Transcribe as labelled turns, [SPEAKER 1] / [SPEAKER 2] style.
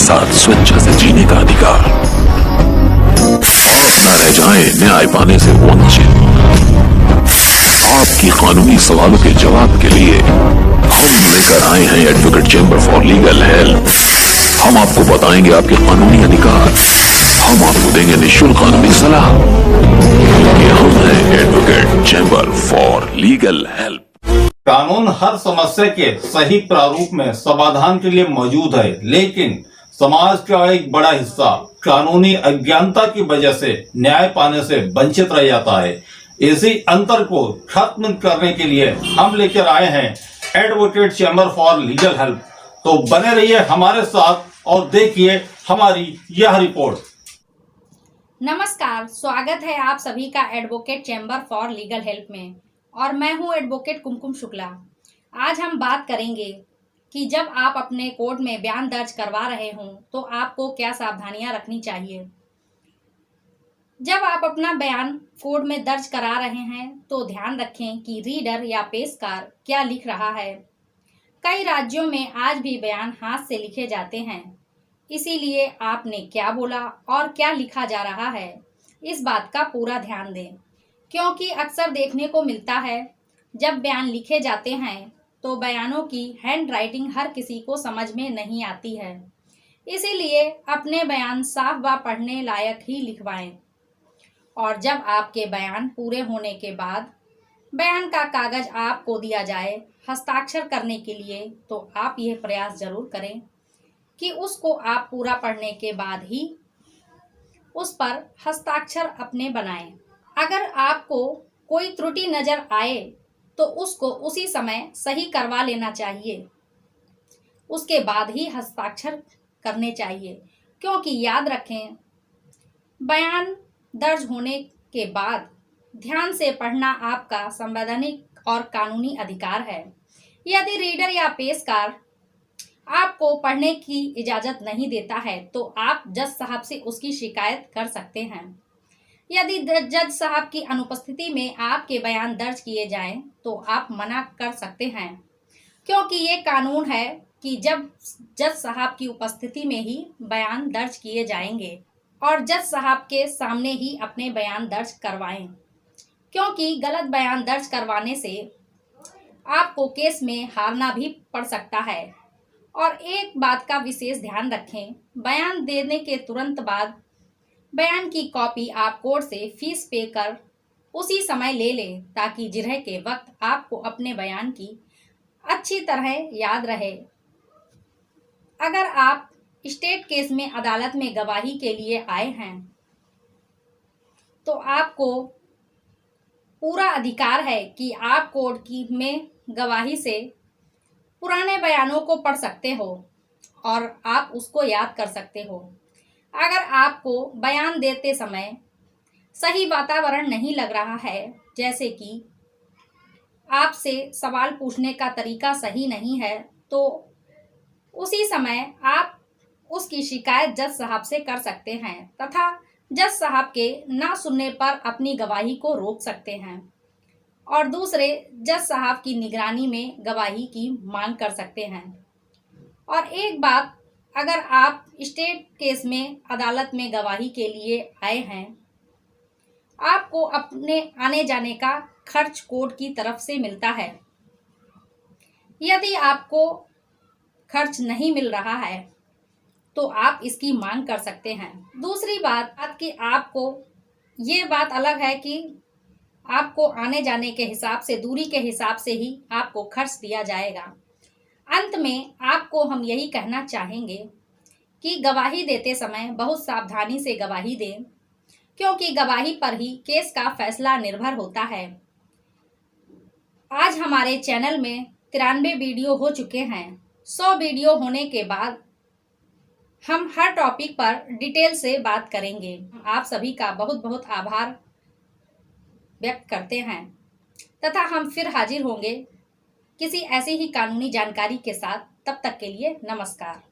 [SPEAKER 1] साथ स्वेच्छा से जीने का अधिकार आप न रह जाएं न्याय पाने से वंचित। आपकी कानूनी सवालों के जवाब के लिए हम लेकर आए हैं advocate chamber for legal help. हम आपको बताएंगे आपके कानूनी अधिकार, हम आपको देंगे निःशुल्क कानूनी सलाह, क्योंकि हम हैं advocate chamber for legal help.
[SPEAKER 2] कानून हर समस्या के सही प्रारूप में समाधान के लिए मौजूद है, लेकिन समाज का एक बड़ा हिस्सा कानूनी अज्ञानता की वजह से न्याय पाने से वंचित रह जाता है। इसी अंतर को खत्म करने के लिए हम लेकर आए हैं advocate chamber for legal help. तो बने रहिए हमारे साथ और देखिए हमारी यह रिपोर्ट।
[SPEAKER 3] नमस्कार, स्वागत है आप सभी का advocate chamber for legal help में और मैं हूं एडवोकेट कुमकुम शुक्ला। आज हम बात करेंगे कि जब आप अपने कोर्ट में बयान दर्ज करवा रहे हों तो आपको क्या सावधानियां रखनी चाहिए। जब आप अपना बयान कोर्ट में दर्ज करा रहे हैं तो ध्यान रखें कि रीडर या पेशकार क्या लिख रहा है। कई राज्यों में आज भी बयान हाथ से लिखे जाते हैं, इसीलिए आपने क्या बोला और क्या लिखा जा रहा है इस बात का पूरा ध्यान दें, क्योंकि अक्सर देखने को मिलता है जब बयान लिखे जाते हैं तो बयानों की हैंड राइटिंग हर किसी को समझ में नहीं आती है। इसीलिए अपने बयान साफ व पढ़ने लायक ही लिखवाएं और जब आपके बयान पूरे होने के बाद बयान का कागज आपको दिया जाए हस्ताक्षर करने के लिए तो आप यह प्रयास जरूर करें कि उसको आप पूरा पढ़ने के बाद ही उस पर हस्ताक्षर अपने बनाएं। अगर आपको कोई त्रुटि नजर आए तो उसको उसी समय सही करवा लेना चाहिए, उसके बाद ही हस्ताक्षर करने चाहिए, क्योंकि याद रखें बयान दर्ज होने के बाद ध्यान से पढ़ना आपका संवैधानिक और कानूनी अधिकार है। यदि रीडर या पेशकार आपको पढ़ने की इजाजत नहीं देता है तो आप जज साहब से उसकी शिकायत कर सकते हैं। यदि जज साहब की अनुपस्थिति में आपके बयान दर्ज किए जाएं तो आप मना कर सकते हैं, क्योंकि ये कानून है कि जब जज साहब की उपस्थिति में ही बयान दर्ज किए जाएंगे और जज साहब के सामने ही अपने बयान दर्ज करवाएं, क्योंकि गलत बयान दर्ज करवाने से आपको केस में हारना भी पड़ सकता है। और एक बात का विशेष ध्यान रखें, बयान देने के तुरंत बाद बयान की कॉपी आप कोर्ट से फीस पे कर उसी समय ले लें, ताकि जिरह के वक्त आपको अपने बयान की अच्छी तरह याद रहे। अगर आप स्टेट केस में अदालत में गवाही के लिए आए हैं तो आपको पूरा अधिकार है कि आप कोर्ट की में गवाही से पुराने बयानों को पढ़ सकते हो और आप उसको याद कर सकते हो। अगर आपको बयान देते समय सही वातावरण नहीं लग रहा है, जैसे कि आपसे सवाल पूछने का तरीका सही नहीं है, तो उसी समय आप उसकी शिकायत जज साहब से कर सकते हैं तथा जज साहब के ना सुनने पर अपनी गवाही को रोक सकते हैं और दूसरे जज साहब की निगरानी में गवाही की मांग कर सकते हैं। और एक बात, अगर आप स्टेट केस में अदालत में गवाही के लिए आए हैं, आपको अपने आने जाने का खर्च कोर्ट की तरफ से मिलता है। यदि आपको खर्च नहीं मिल रहा है तो आप इसकी मांग कर सकते हैं। दूसरी बात कि आपको ये बात अलग है कि आपको आने जाने के हिसाब से, दूरी के हिसाब से ही आपको खर्च दिया जाएगा। अंत में आपको हम यही कहना चाहेंगे कि गवाही देते समय बहुत सावधानी से गवाही दें, क्योंकि गवाही पर ही केस का फैसला निर्भर होता है। आज हमारे चैनल में 93 वीडियो हो चुके हैं। 100 वीडियो होने के बाद हम हर टॉपिक पर डिटेल से बात करेंगे। आप सभी का बहुत बहुत आभार व्यक्त करते हैं तथा हम फिर हाजिर होंगे किसी ऐसी ही कानूनी जानकारी के साथ। तब तक के लिए नमस्कार।